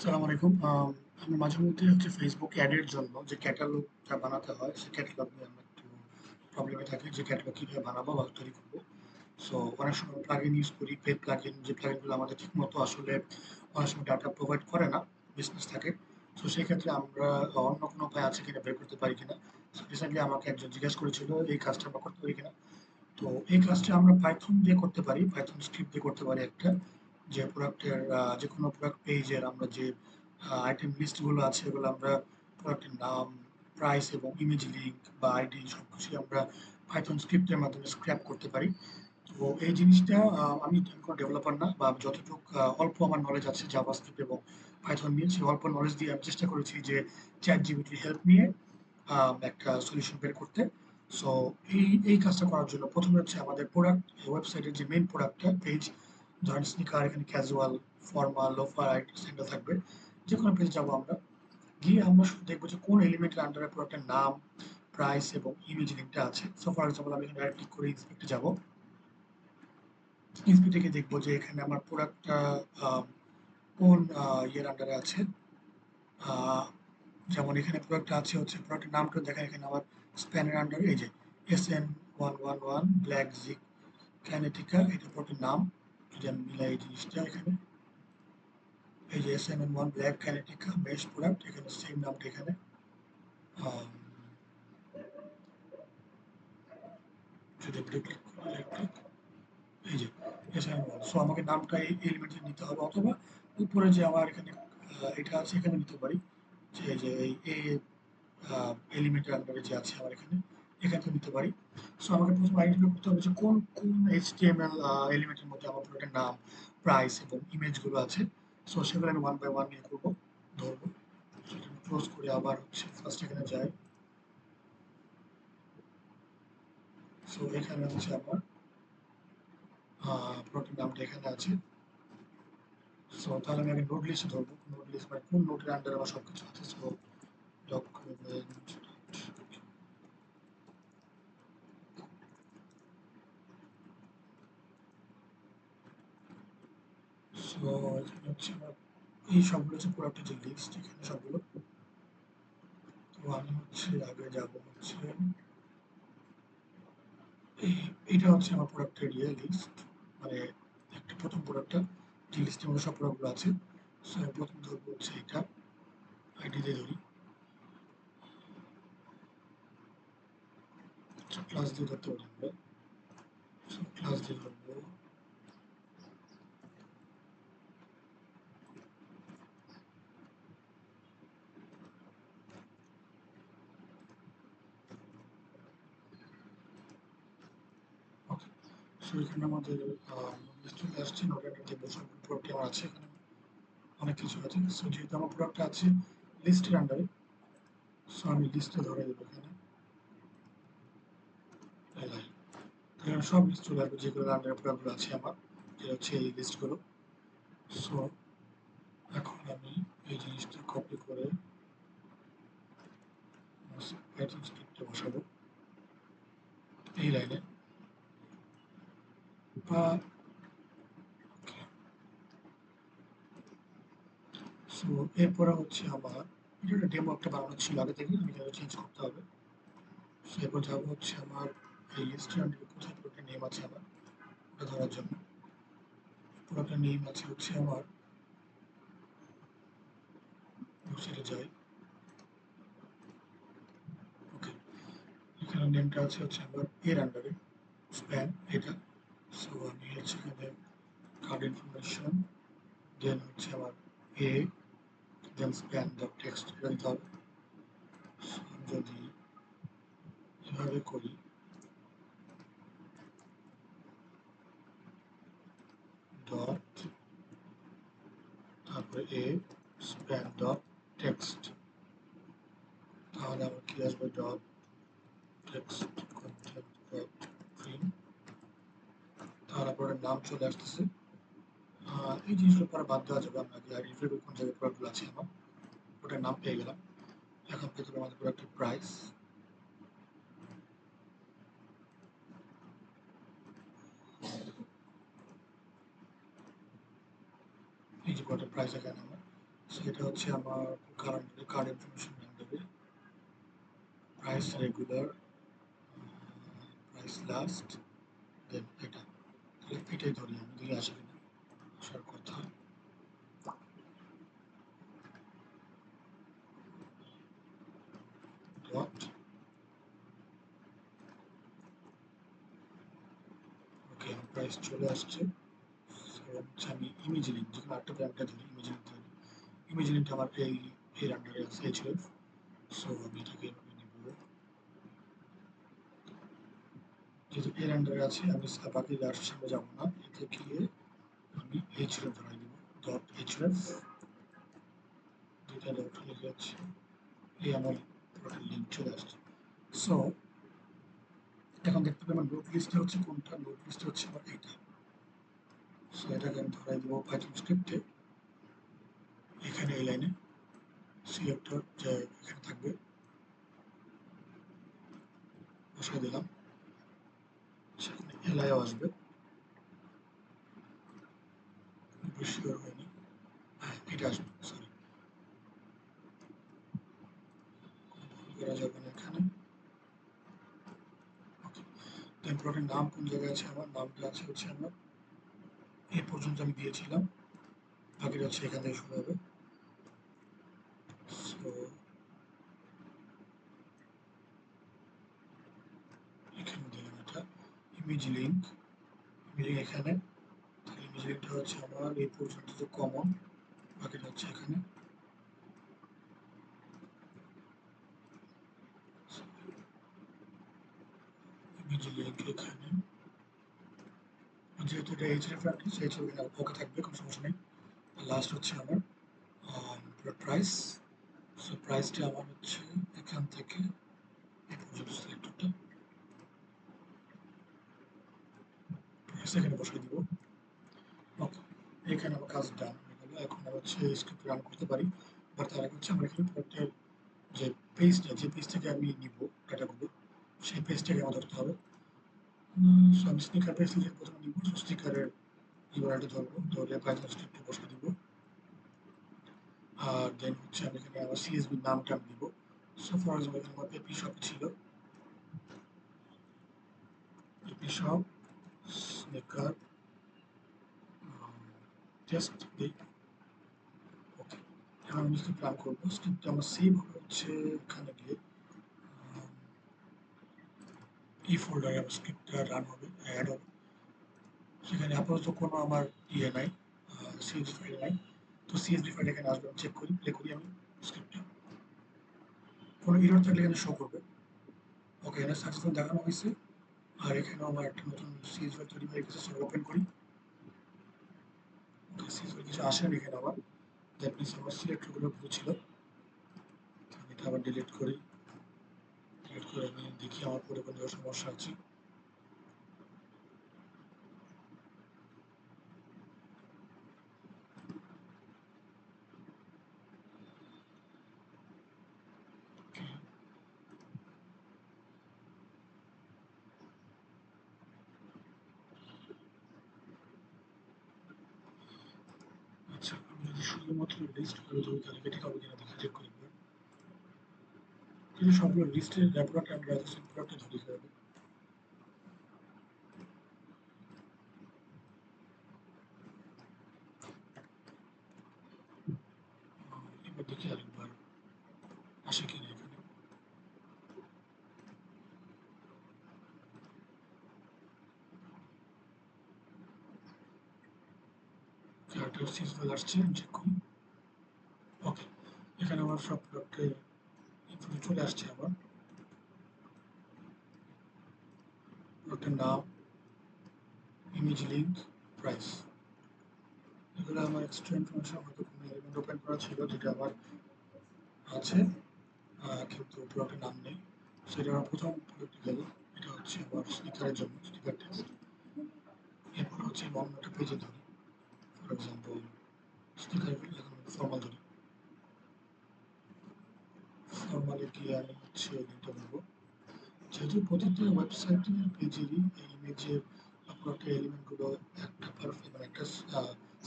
আসসালামু আলাইকুম। আমি মাঝেমধ্যে Facebook অ্যাডের জন্য যে ক্যাটালগটা বানাতে হয়, সেই ক্যাটালগ নিয়ে আমরা একটু প্রবলেমে থাকি যে ক্যাটালগ কিভাবে বানাবো বা তৈরি করব। সো অনেক সময় প্লাগইন ইউজ করি, পেইড প্লাগইন যে প্লাগইনগুলো আমাদের ঠিকমতো আসলে অনেক সময় ডাটা প্রোভাইড করে না, বিজনেস থাকে। সো সেক্ষেত্রে আমরা অন্য কোনো উপায় আছে কিনা বের করতে পারি কিনা। সো রিসেন্টলি আমাকে একজন জিজ্ঞেস করেছিল এই কাজটা আমরা করতে পারি কিনা। তো এই কাজটা আমরা পাইথন দিয়ে করতে পারি, পাইথন স্ক্রিপ্ট দিয়ে করতে পারি একটা। যে প্রোডাক্টের যেকোনো প্রোডাক্ট পেজের আমরা যে আইটেম লিস্টগুলো আছে এগুলো আমরা প্রোডাক্টের নাম, প্রাইস এবং ইমেজ লিঙ্ক বা আইডি সবকিছুই আমরা পাইথন স্ক্রিপ্টের মাধ্যমে স্ক্র্যাপ করতে পারি। তো এই জিনিসটা আমি কোনো ডেভেলপার না বা আমি যতটুকু অল্প আমার নলেজ আছে জাভাস্ক্রিপ্ট এবং পাইথন নিয়ে সেই অল্প নলেজ দিয়ে আমি চেষ্টা করেছি যে চ্যাট জিপিটির হেল্প নিয়ে একটা সলিউশন বের করতে। সো এই কাজটা করার জন্য প্রথমে হচ্ছে আমাদের প্রোডাক্ট ওয়েবসাইটের যে মেইন প্রোডাক্টটা পেজ, ধরেন স্নিকার, এখানে ক্যাজুয়াল, ফর্মাল, লোফার, স্যান্ডেল থাকবে। যে কোনো পেজে যাবো আমরা, গিয়ে আমরা শুধু দেখবো যে কোন এলিমেন্টের আন্ডারে প্রোডাক্টের নাম, প্রাইস এবং ইমেজ লিঙ্কটা আছে। সো ফর এক্সাম্পল আমি এখানে রাইট ক্লিক করে ইন্সপেক্টে যাবো। ইন্সপেক্ট থেকে দেখবো যে এখানে আমার প্রোডাক্টটা কোন ইয়ের আন্ডারে আছে। আহ, যেমন এখানে প্রোডাক্ট আছে হচ্ছে প্রোডাক্টের নামটা দেখেন, এখানে আমার স্প্যানের আন্ডারে এই যে SN111 ব্ল্যাক জিক কাইনেটিকা, এটা প্রোডাক্টের নাম। যদি আমি মিলাই এই জিনিসটা এখানে, এই যে SN1 ব্ল্যাক কাইনেটিকা মেশ প্রোডাক্ট, এখানে সেম নামটা এখানে। আম, যদি ক্লিক করি রাইট ক্লিক, এই যে SN1, সো আমাকে নামটা এই এলিমেন্টে নিতে হবে, অথবা উপরে যে আমার এখানে এটা আছে এখানে নিতে পারি, যে এই যে এই এলিমেন্টের আন্ডারে যে আছে আমার এখানে, এখান থেকে নিতে পারি। সো আমাকে প্রথমে আইডেন্টিফাই করতে হবে যে কোন কোন HTML এলিমেন্টের মধ্যে আমার প্রোডাক্টের নাম, প্রাইস এবং ইমেজগুলো আছে। সো সেগুলো আমি ওয়ান বাই ওয়ান নিয়ে করবো, ধরবো। সেটা আমি ক্লোজ করে আবার হচ্ছে ফার্স্ট এখানে যাই। সো এখানে হচ্ছে আমার প্রোডাক্টের নামটা এখানে আছে। সো তাহলে আমি আগে নোট লিস্টে ধরবো, নোট লিস্ট মানে কোন নোটের আন্ডারে আমার সবকিছু আছে। সো ডকুমেন্ট, সো এখানে হচ্ছে আমার এই সবগুলো হচ্ছে প্রোডাক্টের যে লিস্ট, এখানে সবগুলো। তো আমি হচ্ছে আগে যাব হচ্ছে এইটা হচ্ছে আমার প্রোডাক্টের লিস্ট, মানে একটা প্রথম প্রোডাক্টটা যে লিস্টের মধ্যে সব প্রোডাক্টগুলো আছে। সো আমি প্রথম ধরবো হচ্ছে এটা, আইডি দিয়ে ধরি, ক্লাস দিয়ে ধরতে পারি আমরা। সো ক্লাস দিয়ে ধরবো। ওকে, সো এখানে আমাদের লিস্ট চলে আসছে, নোটের যে সবগুলো প্রোডাক্ট আমার আছে এখানে, অনেক কিছু আছে। সো যেহেতু আমার প্রোডাক্টটা আছে লিস্টের আন্ডারে, সো আমি লিস্টে ধরে দেবো এখানে এলাই। এখানে সব লিস্ট চলে আসবে যেগুলো আন্ডারে প্রোডাক্টগুলো আছে আমার, যেটা হচ্ছে এই লিস্টগুলো। সো এখন আমি এই জিনিসটা কপি করে পাইথন স্ক্রিপ্টে বসাবো এই লাইনে। বা সো এরপরে হচ্ছে আমার এটা একটা ডেমো একটা বানানো ছিল আগে থেকে, আমি এটা চেঞ্জ করতে হবে। সো এরপর যাবো হচ্ছে আমার এই লিস্টের আন্ডারে কোথায় প্রোডাক্টের নেম আছে আমার, ওটা ধরার জন্য প্রোডাক্টের নেম আছে হচ্ছে আমার, ওয়েবসাইটে যাই। ওকে, এখানে নেমটা আছে হচ্ছে আমার এর আন্ডারে, স্প্যান এটা। সো আমি হচ্ছে এখানে কার্ড ইনফরমেশন, দেন হচ্ছে আমার এ, দেন স্প্যান ডট টেক্সট, এটা দিতে হবে। So, আমি যদি এভাবে করি, ডট, তারপরে এ, স্প্যান ডট টেক্সট, তাহলে আমার কি আসবে, dot text content dot print, তাহলে পরে নাম চলে আসতেছে। এই জিনিসগুলো পরে বাদ দেওয়া যাবে, আমরা আগে আইডেন্টিফাই কোন জায়গায় প্রোডাক্টগুলো আছে আমার, ওটার নাম পেয়ে গেলাম। এখন পেতে হবে আমাদের প্রোডাক্টের প্রাইস। এই যে প্রোডাক্টের প্রাইস এখানে আমার, সেটা হচ্ছে আমার কারেন্ট কার্ড ইনফরমেশন নাম দেবে, প্রাইস রেগুলার, প্রাইস লাস্ট, দেন এটা। তাহলে এটাই ধরি আমি, দেখি আসে কিনা, আসার কথা। ডট, ওকে প্রাইস চলে আসছে। হচ্ছে আমি ইমেজ লিঙ্ক, যেখানে আরেকটা ব্র্যান্ডটা ধরি ইমেজ লিঙ্ক ধরি, ইমেজ লিঙ্কটা আমার এই এর আন্ডারে আছে এইচএফ। সো আমি এটাকে এভাবে নিব, যেহেতু এর আন্ডারে আছে আমি বাকি আর সামনে যাবো না, এতে গিয়ে আমি এইচএফ ধরাই দিব, ডট এইচএফ, যেটা ডট লিখে যাচ্ছে, এই আমার পুরোটা লিঙ্ক চলে আসছে। সো এখন দেখতে পাবেন নোট লিস্টে হচ্ছে কোনটা, নোট লিস্টে হচ্ছে আমার এইটা। সো এটাকে আমি ধরাই দিব পাইথন স্ক্রিপ্টে, এখানে এই লাইনে সিলেক্টর যে এখানে থাকবে বসাই দিলাম, সেখানে এলআইও আসবে, শিওর হয়নি, হ্যাঁ এটা আসবে, সরি করা যাবে না এখানে। ওকে, দেন প্রোডাক্টের নাম কোন জায়গায় আছে, আমার নামটা আছে হচ্ছে আমার এই পর্যন্ত আমি দিয়েছিলাম, বাকিটা হচ্ছে এখান থেকে শুরু হবে। সো এখানে দিলাম এটা ইমেজ লিঙ্ক, ইমেজ লিঙ্ক এখানে, তাহলে ইমেজ লিঙ্কটা হচ্ছে আমার এই পর্যন্ত যে কমন, বাকিটা হচ্ছে এখানে। ইমেজ লিঙ্ক এখানে, যেহেতু এটা এইচএফ রাখি সেই ছবি ওকে থাকবে, কোনো সমস্যা নেই। লাস্ট হচ্ছে আমার প্রাইস, সো প্রাইসটা আমার হচ্ছে এখান থেকে এই পর্যন্ত সিলেক্টরটা, প্রাইস এখানে বসাই দিব। ওকে, এখানে আমার কাজ ডান হয়ে গেল। এখন আমরা হচ্ছে স্ক্রিপ্ট রান করতে পারি, বাট তার আগে হচ্ছে আমরা এখানে প্রোডাক্টের যে পেজটা, যে পেজ থেকে আমি নিব ডাটাগুলো, সেই পেজটাকে আমার ধরতে হবে। সো আমি স্টিকার পেজ থেকে প্রথমে নিব, সো স্টিকারের ইউআরএলটা ধরবো, ধরে পাইথন স্ক্রিপ্টে বসিয়ে দিব। আর দেন হচ্ছে আমি এখানে আমার সিএসবি নামটা আমি দিব। সো ফর এক্সাম্পল এখানে আমার এপি শপ ছিল, এপি শপ স্নিকার টেস্ট দিই। ওকে, এখন আমি স্ক্রিপ্ট রান করবো, স্ক্রিপ্টটা আমার সেভ হবে হচ্ছে এখানে গিয়ে ই ফোল্ডারে আমার স্ক্রিপ্টটা রান হবে, অ্যাড হবে। সেখানে আপাতত কোনো আমার ইয়ে নাই, সিএসভি ফাইল নাই। তো সিএসভি ফাইল এখানে আসবে, চেক করি, প্লে করি আমি স্ক্রিপ্টটা, কোনো এরর থাকলে এখানে শো করবে। ওকে, এখানে সাকসেসফুল দেখানো হয়েছে। আর এখানেও আমার একটা নতুন সিএসভি ফাইল তৈরি হয়ে গেছে, সেটা ওপেন করি। ওকে, সিএসভি কিছু আসে না এখানে আবার, দ্যাট মিনস আমার সিলেক্টরগুলো ভুল ছিল। আমি এটা আবার ডিলিট করি, ডিলিট করে আমি দেখি আমার পরে কোনো সমস্যা আছে। আচ্ছা, আমি যদি শুধুমাত্র লিস্ট করে ধরি তাহলে এটা হবে কিনা দেখি, চেক করি একবার। যদি সবগুলো লিস্টের র্যাপরটা আমি রাজস্থান প্রোডাক্টে ধরি যাবে। এবার দেখি আরেকবার আসে কিনা এখানে। ক্যারেক্টার সিজুয়াল আসছে, আমি চেক করি। ওকে, এখানে আমার সব প্রোডাক্টের ইনফো চলে আসছে আমার, প্রোডাক্টের নাম, ইমেজ লিঙ্ক, প্রাইস, এগুলো আমার এক্সট্রা ইনফরমেশন হয়তো কোনো এলিমেন্ট ওপেন করা ছিল যেটা আমার আছে, কিন্তু প্রোডাক্টের নাম নেই। সেটা আমার প্রথম প্রোডাক্টে গেল, এটা হচ্ছে আমার স্নিকারের জন্য স্নিকার টেস্ট। এরপর হচ্ছে আমি অন্য একটা পেজে ধরি, ফর এক্সাম্পল স্নিকার এখন ফর্মাল ধরি, ফর্মালে গিয়ে আমি হচ্ছে লিঙ্কটা নেবো। যেহেতু প্রতিটা ওয়েবসাইটের পেজেরই এই ইমেজের প্রোডাক্টের এলিমেন্টগুলো একটা পারফেক্ট, মানে একটা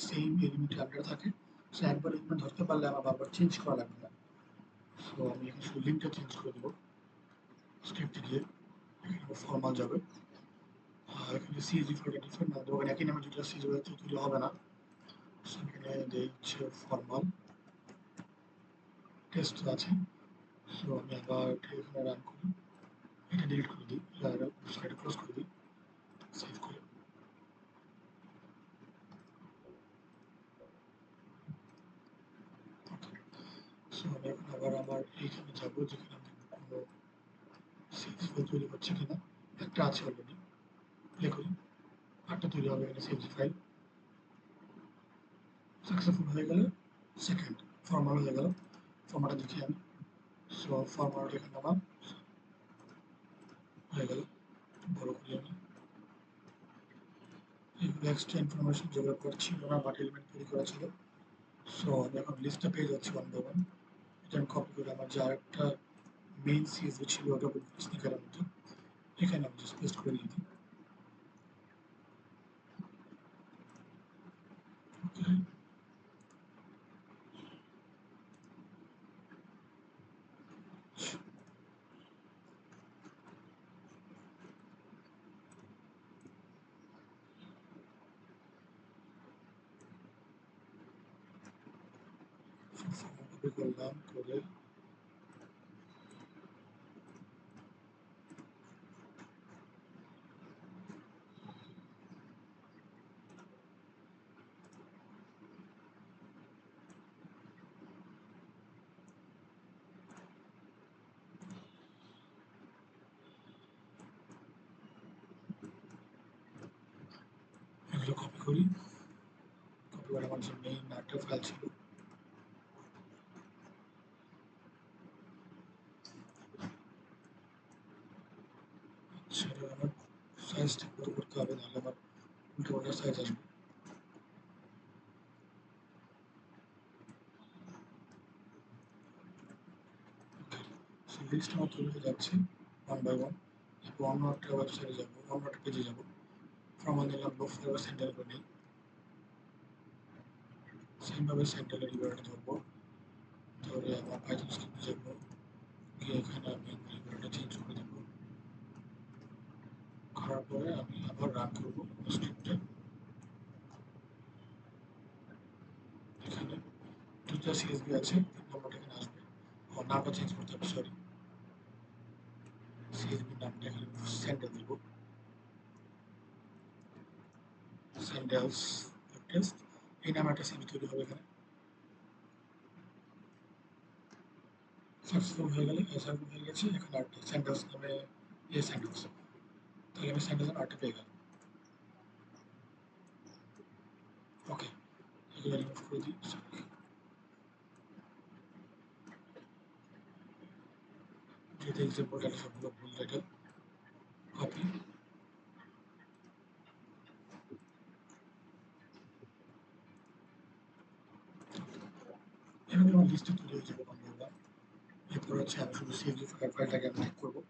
সেম এলিমেন্টের আন্ডারে থাকে, সো একবার এলিমেন্ট ধরতে পারলে আমার বারবার চেঞ্জ করা লাগবে না। সো আমি এখানে শুধু লিঙ্কটা চেঞ্জ করে দেবো। স্ক্রিপ্টে গিয়ে এখানে ফরমাল যাবে। আর এখানে সিএসভি ফাইলটা ডিফারেন্ট না দেবো, একই নামে দুটো সিএসভি তৈরি হবে না। সো এখানে দেই হচ্ছে ফরমাল টেস্ট আছে। সো আমি আবার এখানে রান করি, এটা ডিলিট করে দিই, সাইডে ক্লোজ করে দিই, সেভ করে। সো আমি এখন আবার আমার এইখানে যাবো যেখানে আমি কোনো সিএসভি তৈরি হচ্ছে কিনা। একটা আছে অলরেডি, প্লে করি, আটটা তৈরি হবে এখানে সিএসভি ফাইল। সাকসেসফুল হয়ে গেলে সেকেন্ড ফর্মাল হয়ে গেল। ফর্মাটা দেখি আমি। সো ফর্মাল এখানে আমার হয়ে গেল, বড় করি আমি। এগুলো এক্সট্রা ইনফরমেশন যেগুলো পর ছিল না, বাট এলিমেন্ট তৈরি করা ছিল। সো আমি এখন লিস্টটা পেয়ে যাচ্ছি ওয়ান বাই ওয়ান। এটা আমি কপি করে আমার যে আরেকটা মেইন সিএসভি ছিল ওটা স্নিকারের মধ্যে এখানে আমি জাস্ট পেস্ট করে দিয়ে দিই। ওকে, কপি করলাম করে এগুলো কপি করি। কপি করে আমার যে মেইন একটা ফাইল ছিল সেটা আমার সাইজটা বড় করতে হবে, নাহলে আমার উল্টো পাল্টা সাইজ আসবে। সো লিস্ট আমার তৈরি হয়ে যাচ্ছে ওয়ান বাই ওয়ান। এরপর অন্য একটা ওয়েবসাইটে যাবো, অন্য একটা পেজে যাবো। ফর্মাল নিলাম, বক্স ফ্লেভার সেন্টার করে নিই। সেমভাবে সেন্টারের ইউআরএল ধরবো, ধরে আমার পাইথন স্ক্রিপ্টে যাবো, গিয়ে এখানে আমি আমার ইউআরএলটা চেঞ্জ করে দেবো। করার পরে আমি আবার রান করবো স্ক্রিপ্টটা। এখানে দুটো সিএসভি আছে, 3 নম্বরটা এখানে আসবে। ও নামটা চেঞ্জ করতে হবে, সরি, সিএসভি নামটা এখানে স্যান্ডেল দিব, স্যান্ডেলস টেস্ট। এই নামে একটা সিএসভি তৈরি হবে এখানে। সাকসেসফুল হয়ে গেলে সাকসেসফুল হয়ে গেছে, এখানে আর্ট স্যান্ডেলস নামে স্যান্ডেলস, তাহলে আমি স্যান্ডেলস আর্টে পেয়ে গেলাম। ওকে, এগুলো রিমুভ করে দিই। যেহেতু এক্সাম্পল ডাটা সবগুলো ভুল ডাটা, কপি। এভাবে আমার লিস্টটা তৈরি হয়ে যাবে বন্ধুরা। এরপর হচ্ছে আমি শুধু সিএসভি ফাইলটাকে আমি ঠিক করবো।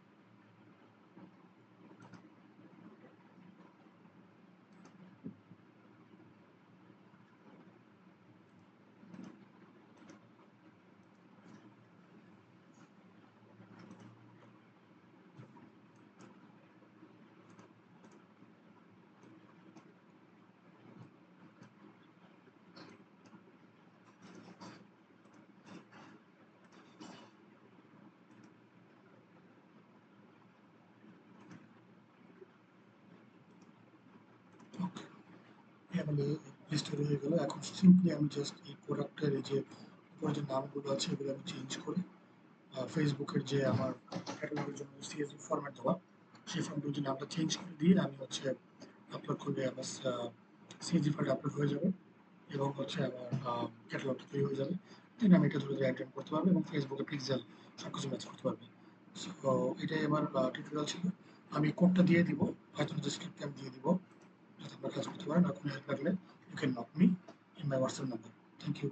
ওকে, এগুলো লিস্ট তৈরি হয়ে গেল। এখন সিম্পলি আমি জাস্ট এই প্রোডাক্টের এই যে উপরে যে নামগুলো আছে এগুলো আমি চেঞ্জ করে ফেসবুকের যে আমার ক্যাটালগের জন্য সিএসভি ফরম্যাট দেওয়া, সেই ফরম্যাটের যে নামটা চেঞ্জ করে দিয়ে আমি হচ্ছে আপলোড করলে আমার সিএসভি ফাইলটা আপলোড হয়ে যাবে এবং হচ্ছে আমার ক্যাটালগটা তৈরি হয়ে যাবে। দেন আমি এটা ধরে অ্যাড করতে পারবো এবং ফেসবুকে পিক্সেল সব কিছু ম্যাচ করতে পারবে। সো এটাই আমার টিউটোরিয়াল ছিল। আমি কোডটা দিয়ে দিব, হয়তো যে স্ক্রিপ্টটা আমি দিয়ে দিব, যাতে আপনারা কাজ করতে পারেন। আর কোনো হেল্প লাগলে you can knock me in my WhatsApp number. Thank you.